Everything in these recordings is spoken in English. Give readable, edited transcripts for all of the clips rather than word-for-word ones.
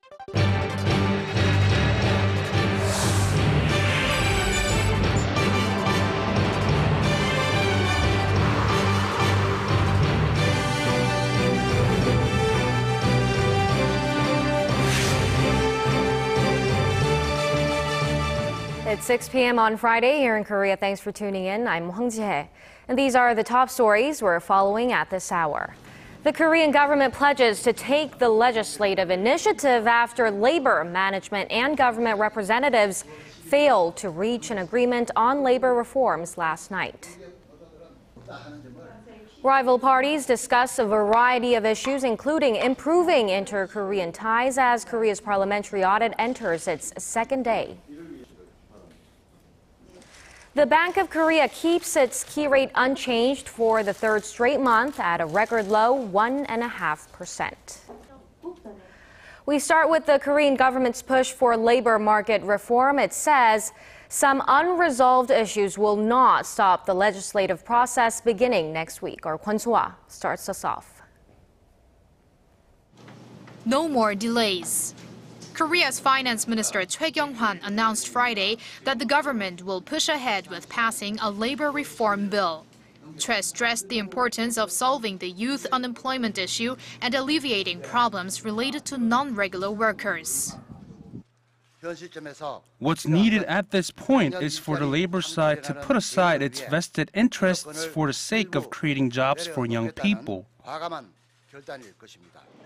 It's 6 p.m. on Friday here in Korea. Thanks for tuning in. I'm Hwang Ji-hye. And these are the top stories we're following at this hour. The Korean government pledges to take the legislative initiative after labor, management, and government representatives failed to reach an agreement on labor reforms last night. Rival parties discuss a variety of issues, including improving inter-Korean ties as Korea's parliamentary audit enters its second day. The Bank of Korea keeps its key rate unchanged for the third straight month at a record low 1.5%. We start with the Korean government's push for labor market reform. It says some unresolved issues will not stop the legislative process beginning next week. Our Kwon Soa starts us off. No more delays. Korea's Finance Minister Choi Kyung-hwan announced Friday that the government will push ahead with passing a labor reform bill. Choi stressed the importance of solving the youth unemployment issue and alleviating problems related to non-regular workers. What's needed at this point is for the labor side to put aside its vested interests for the sake of creating jobs for young people.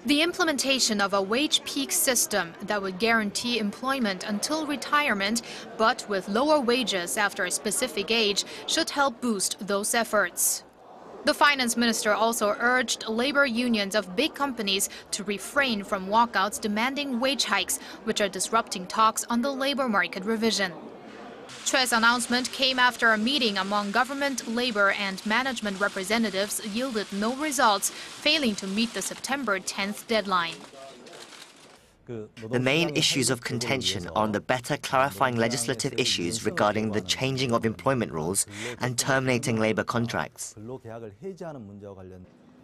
The implementation of a wage peak system that would guarantee employment until retirement, but with lower wages after a specific age, should help boost those efforts. The finance minister also urged labor unions of big companies to refrain from walkouts demanding wage hikes, which are disrupting talks on the labor market revision. Choi's announcement came after a meeting among government, labor, and management representatives yielded no results, failing to meet the September 10th deadline. The main issues of contention are on the better clarifying legislative issues regarding the changing of employment rules and terminating labor contracts.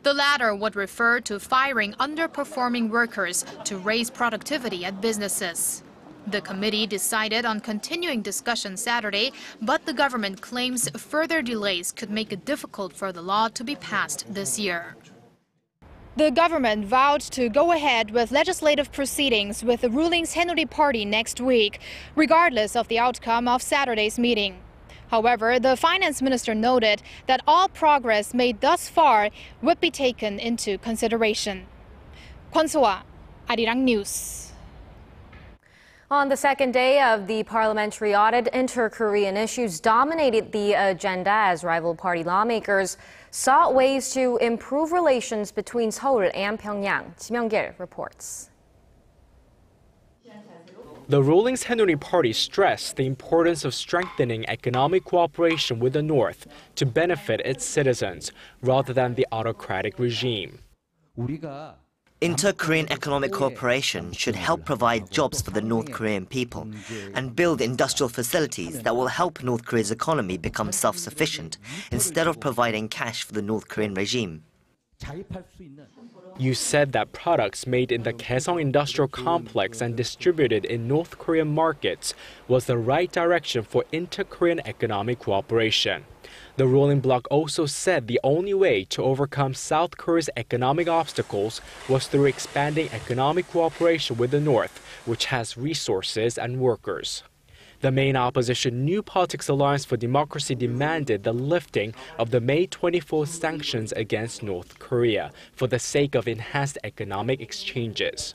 The latter would refer to firing underperforming workers to raise productivity at businesses. The committee decided on continuing discussion Saturday, but the government claims further delays could make it difficult for the law to be passed this year. The government vowed to go ahead with legislative proceedings with the ruling Saenuri Party next week, regardless of the outcome of Saturday's meeting. However, the finance minister noted that all progress made thus far would be taken into consideration. Kwon Soa, Arirang News. On the second day of the parliamentary audit, inter-Korean issues dominated the agenda as rival party lawmakers sought ways to improve relations between Seoul and Pyongyang. Ji Myung-gil reports. The ruling Saenuri Party stressed the importance of strengthening economic cooperation with the North to benefit its citizens, rather than the autocratic regime. Inter-Korean economic cooperation should help provide jobs for the North Korean people and build industrial facilities that will help North Korea's economy become self-sufficient instead of providing cash for the North Korean regime. You said that products made in the Kaesong industrial complex and distributed in North Korean markets was the right direction for inter-Korean economic cooperation. The ruling bloc also said the only way to overcome South Korea's economic obstacles was through expanding economic cooperation with the North, which has resources and workers. The main opposition New Politics Alliance for Democracy demanded the lifting of the May 24th sanctions against North Korea for the sake of enhanced economic exchanges.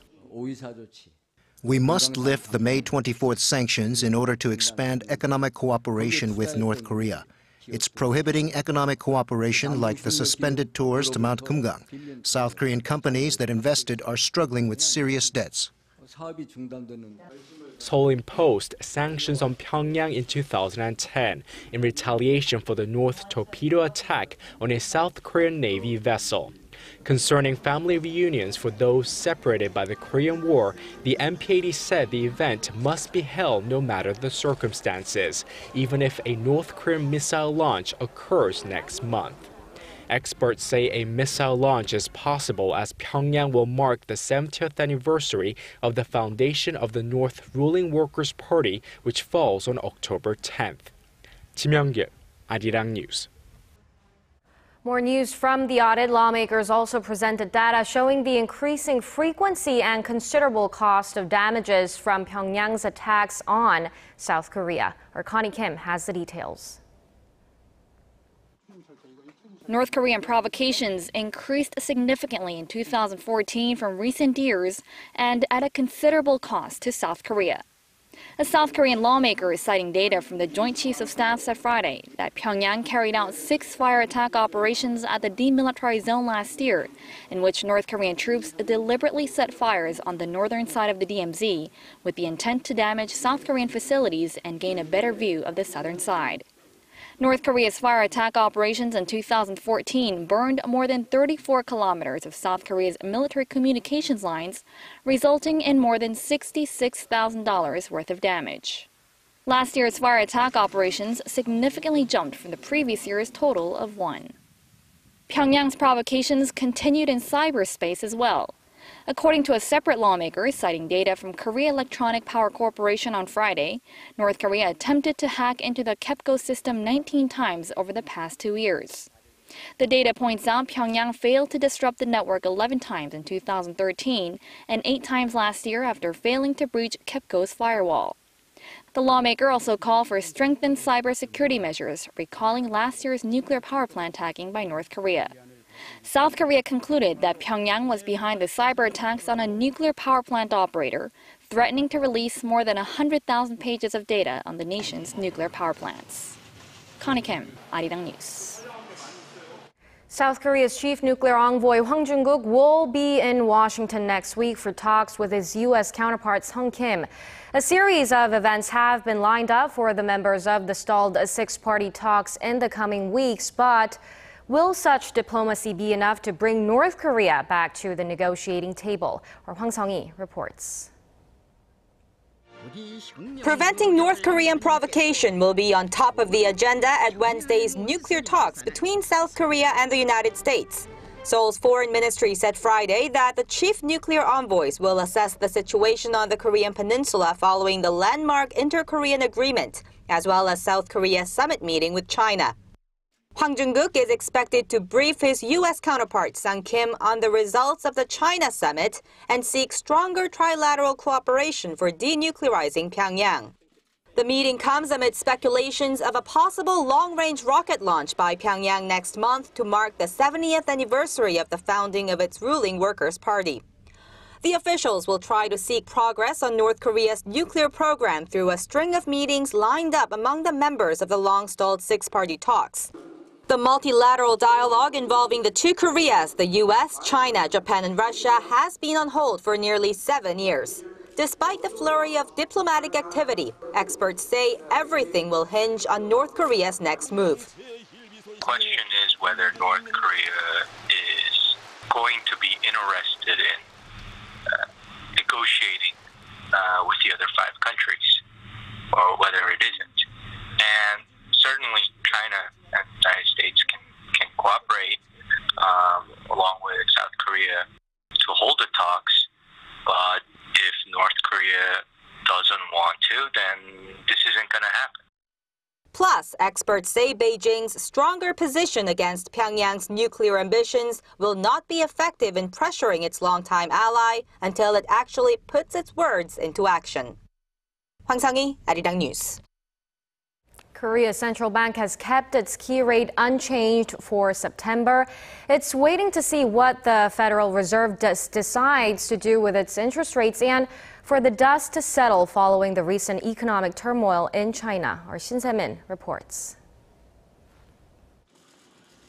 We must lift the May 24th sanctions in order to expand economic cooperation with North Korea. It's prohibiting economic cooperation like the suspended tours to Mount Kumgang. South Korean companies that invested are struggling with serious debts. Seoul imposed sanctions on Pyongyang in 2010 in retaliation for the North torpedo attack on a South Korean Navy vessel. Concerning family reunions for those separated by the Korean War, the MPAD said the event must be held no matter the circumstances, even if a North Korean missile launch occurs next month. Experts say a missile launch is possible as Pyongyang will mark the 70th anniversary of the foundation of the North ruling Workers' Party, which falls on October 10th. Kim Young-gil, Arirang News. More news from the audit. Lawmakers also presented data showing the increasing frequency and considerable cost of damages from Pyongyang's attacks on South Korea. Our Connie Kim has the details. North Korean provocations increased significantly in 2014 from recent years and at a considerable cost to South Korea. A South Korean lawmaker is citing data from the Joint Chiefs of Staff said Friday that Pyongyang carried out 6 fire attack operations at the demilitarized zone last year, in which North Korean troops deliberately set fires on the northern side of the DMZ with the intent to damage South Korean facilities and gain a better view of the southern side. North Korea's fire attack operations in 2014 burned more than 34 kilometers of South Korea's military communications lines, resulting in more than $66,000 worth of damage. Last year's fire attack operations significantly jumped from the previous year's total of 1. Pyongyang's provocations continued in cyberspace as well. According to a separate lawmaker citing data from Korea Electronic Power Corporation on Friday, North Korea attempted to hack into the KEPCO system 19 times over the past 2 years. The data points out Pyongyang failed to disrupt the network 11 times in 2013 and 8 times last year after failing to breach KEPCO's firewall. The lawmaker also called for strengthened cybersecurity measures, recalling last year's nuclear power plant hacking by North Korea. South Korea concluded that Pyongyang was behind the cyber attacks on a nuclear power plant operator, threatening to release more than 100,000 pages of data on the nation's nuclear power plants. Connie Kim, Arirang News. South Korea's chief nuclear envoy Hwang Jung-guk will be in Washington next week for talks with his U.S. counterpart Sung Kim. A series of events have been lined up for the members of the stalled six-party talks in the coming weeks, but will such diplomacy be enough to bring North Korea back to the negotiating table? Or Hwang Sung-hee reports. Preventing North Korean provocation will be on top of the agenda at Wednesday's nuclear talks between South Korea and the United States. Seoul's foreign ministry said Friday that the chief nuclear envoys will assess the situation on the Korean peninsula following the landmark inter-Korean agreement, as well as South Korea's summit meeting with China. Hwang Jung-guk is expected to brief his U.S. counterpart Sung Kim on the results of the China summit and seek stronger trilateral cooperation for denuclearizing Pyongyang. The meeting comes amid speculations of a possible long-range rocket launch by Pyongyang next month to mark the 70th anniversary of the founding of its ruling Workers' Party. The officials will try to seek progress on North Korea's nuclear program through a string of meetings lined up among the members of the long-stalled six-party talks. The multilateral dialogue involving the two Koreas, the U.S., China, Japan, and Russia, has been on hold for nearly 7 years. Despite the flurry of diplomatic activity, experts say everything will hinge on North Korea's next move. The question is whether North Korea is going to be interested in negotiating with the other 5 countries, or whether it isn't. And certainly China and the United States can cooperate along with South Korea to hold the talks, but if North Korea doesn't want to, then this isn't going to happen. Plus, experts say Beijing's stronger position against Pyongyang's nuclear ambitions will not be effective in pressuring its longtime ally until it actually puts its words into action. Hwang Sung-hee, Arirang News. Korea's central bank has kept its key rate unchanged for September. It's waiting to see what the Federal Reserve decides to do with its interest rates and for the dust to settle following the recent economic turmoil in China. Our Shin Se-min reports.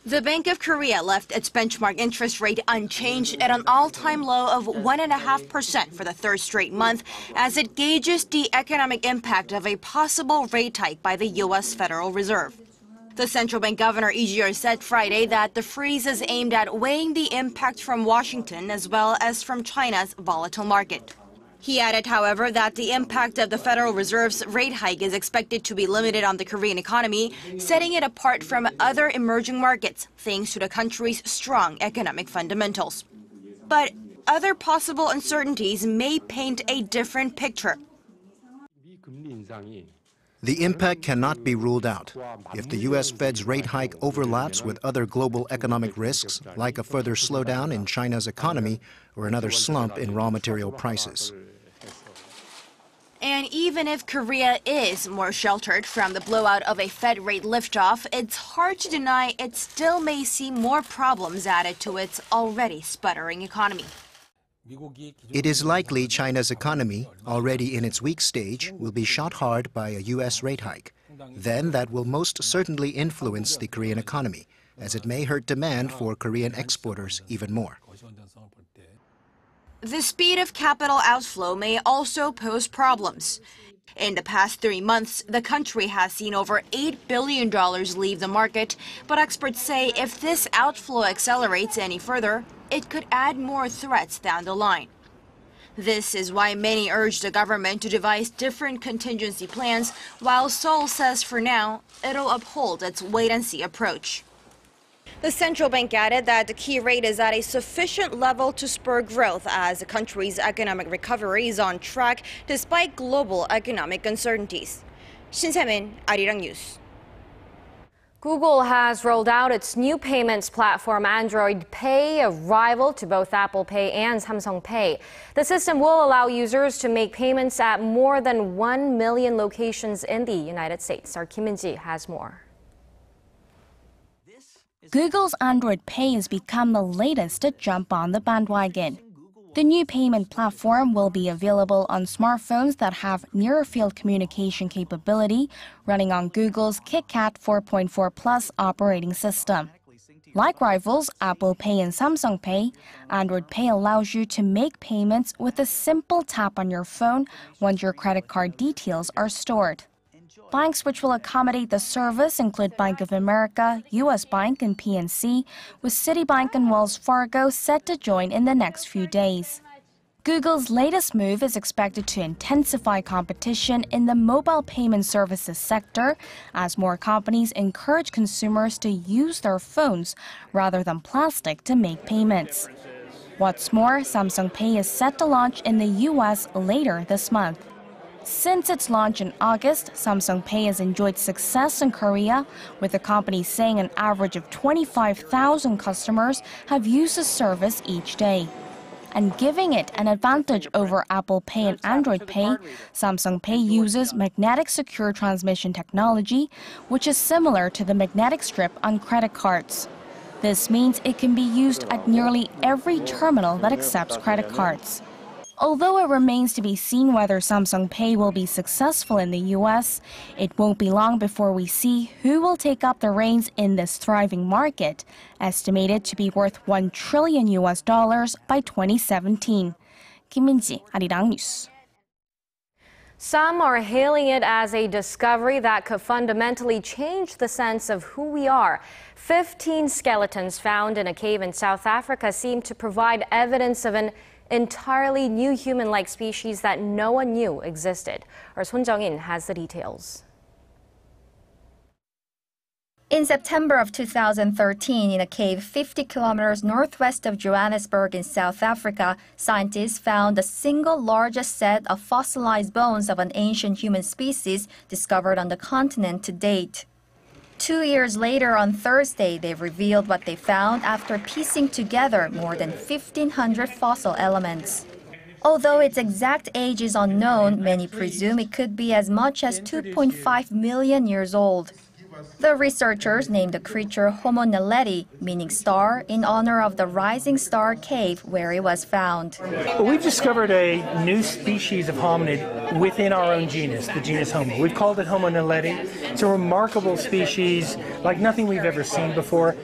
The Bank of Korea left its benchmark interest rate unchanged at an all-time low of 1.5% for the third straight month as it gauges the economic impact of a possible rate hike by the U.S. Federal Reserve. The central bank governor Lee Ji-yeol said Friday that the freeze is aimed at weighing the impact from Washington as well as from China's volatile market. He added, however, that the impact of the Federal Reserve's rate hike is expected to be limited on the Korean economy, setting it apart from other emerging markets thanks to the country's strong economic fundamentals. But other possible uncertainties may paint a different picture. The impact cannot be ruled out. If the U.S. Fed's rate hike overlaps with other global economic risks, like a further slowdown in China's economy or another slump in raw material prices. And even if Korea is more sheltered from the blowout of a Fed rate liftoff, it's hard to deny it still may see more problems added to its already sputtering economy. It is likely China's economy, already in its weak stage, will be shot hard by a U.S. rate hike. Then that will most certainly influence the Korean economy, as it may hurt demand for Korean exporters even more. The speed of capital outflow may also pose problems. In the past 3 months, the country has seen over $8 billion leave the market, but experts say if this outflow accelerates any further, it could add more threats down the line. This is why many urge the government to devise different contingency plans, while Seoul says for now, it'll uphold its wait-and-see approach. The central bank added that the key rate is at a sufficient level to spur growth as the country's economic recovery is on track despite global economic uncertainties. Shin Se-min, Arirang News. Google has rolled out its new payments platform Android Pay, a rival to both Apple Pay and Samsung Pay. The system will allow users to make payments at more than 1 million locations in the United States. Our Kim Min-ji has more. Google's Android Pay has become the latest to jump on the bandwagon. The new payment platform will be available on smartphones that have near-field communication capability, running on Google's KitKat 4.4 Plus operating system. Like rivals Apple Pay and Samsung Pay, Android Pay allows you to make payments with a simple tap on your phone once your credit card details are stored. Banks which will accommodate the service include Bank of America, U.S. Bank, and PNC, with Citibank and Wells Fargo set to join in the next few days. Google's latest move is expected to intensify competition in the mobile payment services sector as more companies encourage consumers to use their phones rather than plastic to make payments. What's more, Samsung Pay is set to launch in the U.S. later this month. Since its launch in August, Samsung Pay has enjoyed success in Korea, with the company saying an average of 25,000 customers have used the service each day. And giving it an advantage over Apple Pay and Android Pay, Samsung Pay uses magnetic secure transmission technology, which is similar to the magnetic strip on credit cards. This means it can be used at nearly every terminal that accepts credit cards. Although it remains to be seen whether Samsung Pay will be successful in the U.S., it won't be long before we see who will take up the reins in this thriving market, estimated to be worth $1 trillion by 2017. Kim Min-ji, Arirang News. Some are hailing it as a discovery that could fundamentally change the sense of who we are. 15 skeletons found in a cave in South Africa seem to provide evidence of an entirely new human-like species that no one knew existed. Our Son Jung-in has the details. In September of 2013, in a cave 50 kilometers northwest of Johannesburg in South Africa, scientists found the single largest set of fossilized bones of an ancient human species discovered on the continent to date. 2 years later, on Thursday, they revealed what they found after piecing together more than 1,500 fossil elements. Although its exact age is unknown, many presume it could be as much as 2.5 million years old. The researchers named the creature Homo naledi, meaning star, in honor of the rising star cave where it was found. We've discovered a new species of hominid within our own genus, the genus Homo. We've called it Homo naledi. It's a remarkable species like nothing we've ever seen before.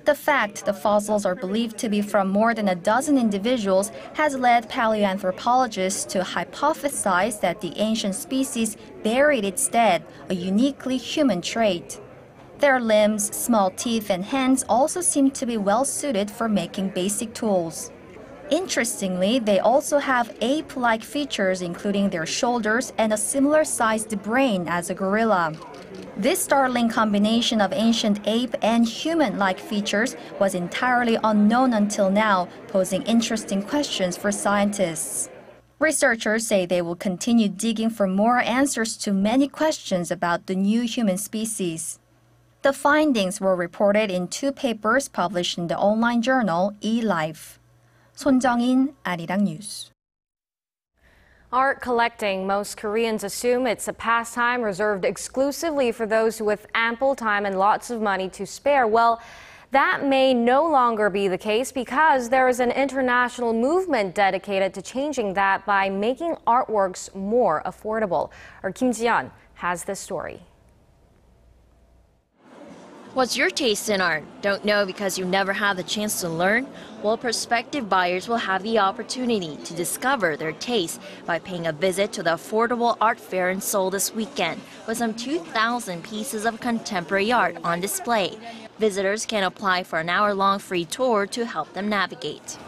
The fact the fossils are believed to be from more than a dozen individuals has led paleoanthropologists to hypothesize that the ancient species buried its dead, a uniquely human trait. Their limbs, small teeth, and hands also seem to be well suited for making basic tools. Interestingly, they also have ape-like features, including their shoulders and a similar-sized brain as a gorilla. This startling combination of ancient ape and human-like features was entirely unknown until now, posing interesting questions for scientists. Researchers say they will continue digging for more answers to many questions about the new human species. The findings were reported in 2 papers published in the online journal eLife. 손정인, Arirang News. Art collecting. Most Koreans assume it's a pastime reserved exclusively for those with ample time and lots of money to spare. Well, that may no longer be the case because there is an international movement dedicated to changing that by making artworks more affordable. Our Kim Ji-yeon has this story. What's your taste in art? Don't know because you never had the chance to learn? Well, prospective buyers will have the opportunity to discover their taste by paying a visit to the affordable art fair in Seoul this weekend, with some 2,000 pieces of contemporary art on display. Visitors can apply for an hour-long free tour to help them navigate.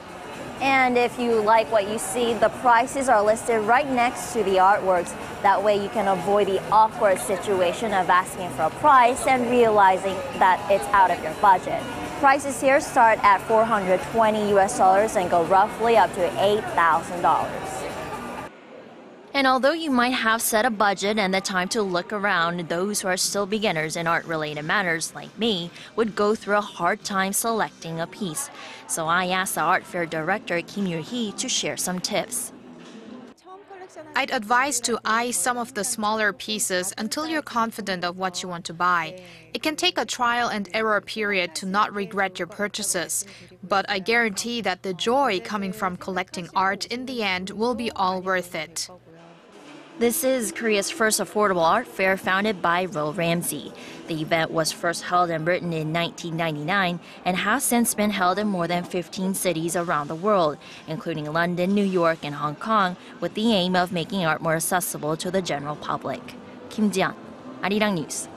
And if you like what you see, the prices are listed right next to the artworks. That way you can avoid the awkward situation of asking for a price and realizing that it's out of your budget. Prices here start at $420 and go roughly up to $8,000. And although you might have set a budget and the time to look around, those who are still beginners in art-related matters, like me, would go through a hard time selecting a piece. So I asked the art fair director Kim Yu-hee to share some tips. I'd advise to eye some of the smaller pieces until you're confident of what you want to buy. It can take a trial and error period to not regret your purchases. But I guarantee that the joy coming from collecting art in the end will be all worth it. This is Korea's first affordable art fair founded by Ro Ramsey. The event was first held in Britain in 1999 and has since been held in more than 15 cities around the world, including London, New York, and Hong Kong, with the aim of making art more accessible to the general public. Kim Ji-yeon, Arirang News.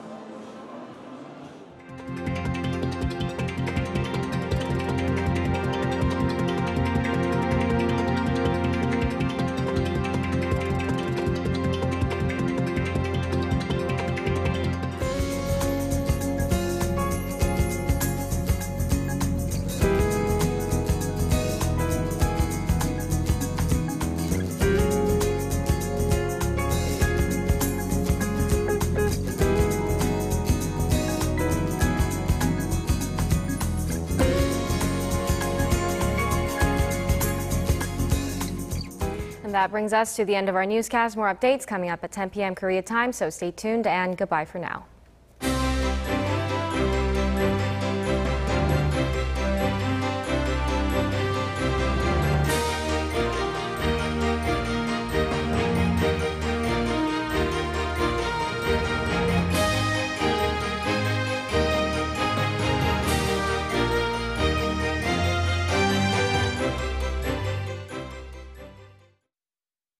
That brings us to the end of our newscast. More updates coming up at 10 p.m. Korea time, so stay tuned and goodbye for now.